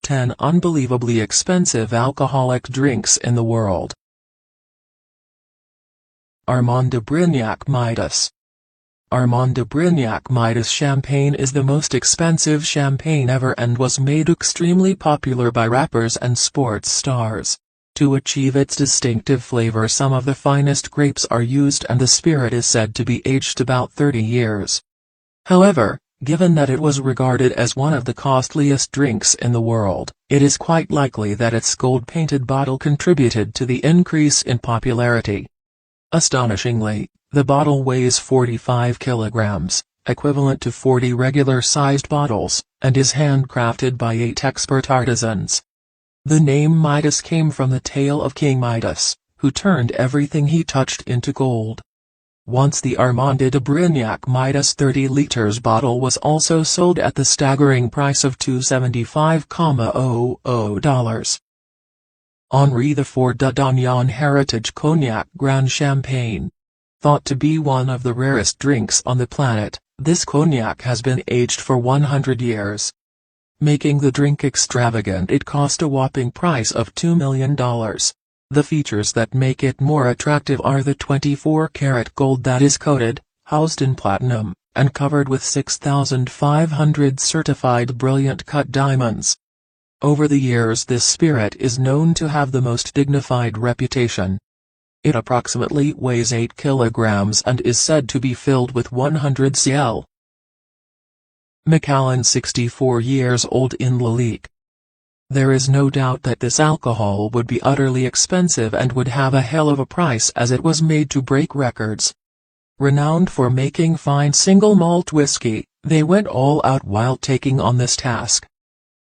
10 unbelievably expensive alcoholic drinks in the world. Armand de Brignac Midas. Armand de Brignac Midas champagne is the most expensive champagne ever and was made extremely popular by rappers and sports stars. To achieve its distinctive flavor, some of the finest grapes are used and the spirit is said to be aged about 30 years. However, given that it was regarded as one of the costliest drinks in the world, it is quite likely that its gold-painted bottle contributed to the increase in popularity. Astonishingly, the bottle weighs 45 kilograms, equivalent to 40 regular-sized bottles, and is handcrafted by 8 expert artisans. The name Midas came from the tale of King Midas, who turned everything he touched into gold. Once the Armand de Brignac Midas 30 liters bottle was also sold at the staggering price of $275,000. Henri IV de Dagnan Heritage Cognac Grand Champagne. Thought to be one of the rarest drinks on the planet, this cognac has been aged for 100 years. Making the drink extravagant, it cost a whopping price of $2 million. The features that make it more attractive are the 24-karat gold that is coated, housed in platinum, and covered with 6,500 certified brilliant cut diamonds. Over the years, this spirit is known to have the most dignified reputation. It approximately weighs 8 kilograms and is said to be filled with 100 cl. Macallan 64 years old in Lalique. There is no doubt that this alcohol would be utterly expensive and would have a hell of a price, as it was made to break records. Renowned for making fine single malt whiskey, they went all out while taking on this task.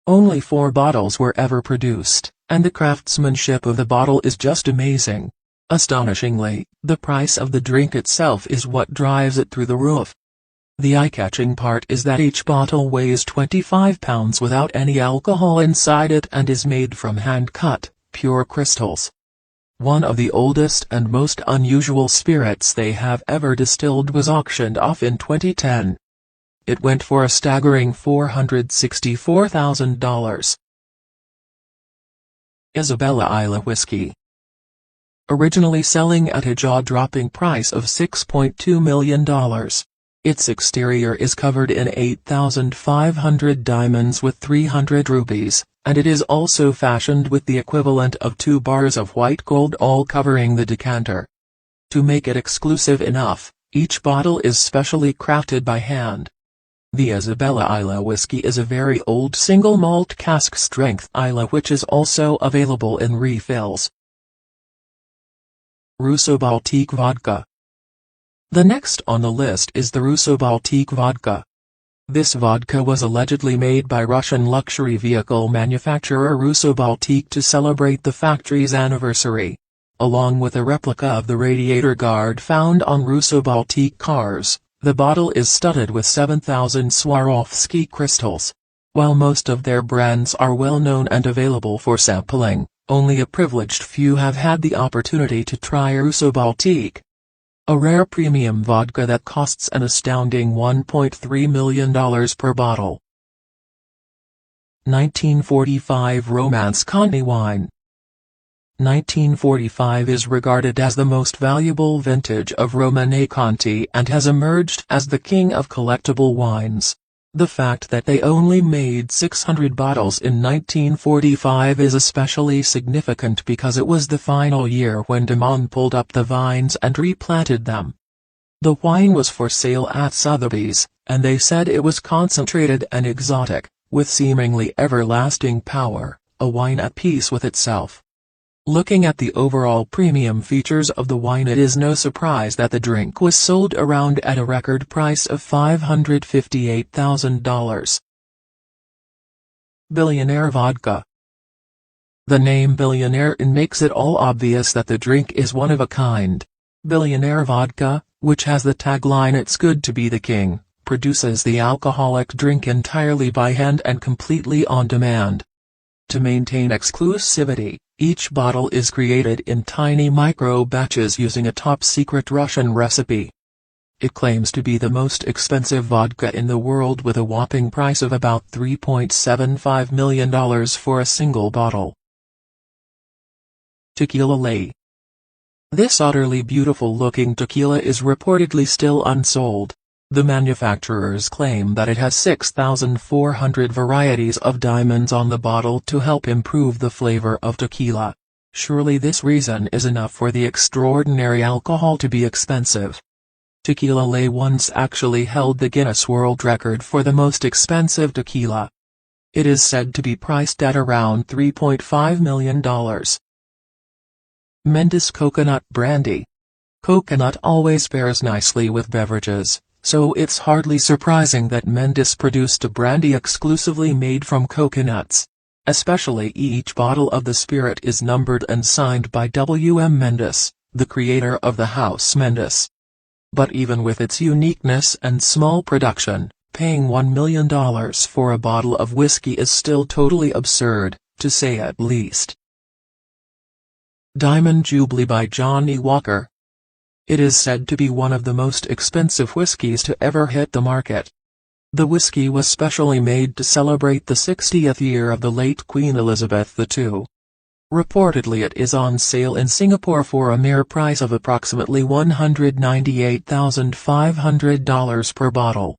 Only 4 bottles were ever produced, and the craftsmanship of the bottle is just amazing. Astonishingly, the price of the drink itself is what drives it through the roof. The eye-catching part is that each bottle weighs 25 pounds without any alcohol inside it and is made from hand-cut, pure crystals. One of the oldest and most unusual spirits they have ever distilled was auctioned off in 2010. It went for a staggering $464,000. Isabella Isla Whiskey. Originally selling at a jaw-dropping price of $6.2 million. Its exterior is covered in 8,500 diamonds with 300 rubies, and it is also fashioned with the equivalent of 2 bars of white gold, all covering the decanter. To make it exclusive enough, each bottle is specially crafted by hand. The Isabella Isla whiskey is a very old single malt cask strength Isla, which is also available in refills. Russo Baltique Vodka. The next on the list is the Russo Baltique vodka. This vodka was allegedly made by Russian luxury vehicle manufacturer Russo Baltique to celebrate the factory's anniversary. Along with a replica of the radiator guard found on Russo Baltique cars, the bottle is studded with 7,000 Swarovski crystals. While most of their brands are well known and available for sampling, only a privileged few have had the opportunity to try Russo Baltique. A rare premium vodka that costs an astounding $1.3 million per bottle. 1945 Romanze-Conti wine. 1945 is regarded as the most valuable vintage of Romanée-Conti and has emerged as the king of collectible wines. The fact that they only made 600 bottles in 1945 is especially significant because it was the final year when de Man pulled up the vines and replanted them. The wine was for sale at Sotheby's, and they said it was concentrated and exotic, with seemingly everlasting power, a wine at peace with itself. Looking at the overall premium features of the wine, it is no surprise that the drink was sold around at a record price of $558,000. Billionaire Vodka. The name Billionaire makes it all obvious that the drink is one of a kind. Billionaire Vodka, which has the tagline "It's good to be the king," produces the alcoholic drink entirely by hand and completely on demand. To maintain exclusivity, each bottle is created in tiny micro batches using a top-secret Russian recipe. It claims to be the most expensive vodka in the world with a whopping price of about $3.75 million for a single bottle. Tequila Ley. This utterly beautiful-looking tequila is reportedly still unsold. The manufacturers claim that it has 6,400 varieties of diamonds on the bottle to help improve the flavor of tequila. Surely this reason is enough for the extraordinary alcohol to be expensive. Tequila Ley once actually held the Guinness World Record for the most expensive tequila. It is said to be priced at around $3.5 million. Mendes Coconut Brandy. Coconut always pairs nicely with beverages, so it's hardly surprising that Mendes produced a brandy exclusively made from coconuts. Especially each bottle of the spirit is numbered and signed by W.M. Mendes, the creator of the House Mendes. But even with its uniqueness and small production, paying $1 million for a bottle of whiskey is still totally absurd, to say at least. Diamond Jubilee by Johnnie Walker. It is said to be one of the most expensive whiskies to ever hit the market. The whiskey was specially made to celebrate the 60th year of the late Queen Elizabeth II. Reportedly it is on sale in Singapore for a mere price of approximately $198,500 per bottle.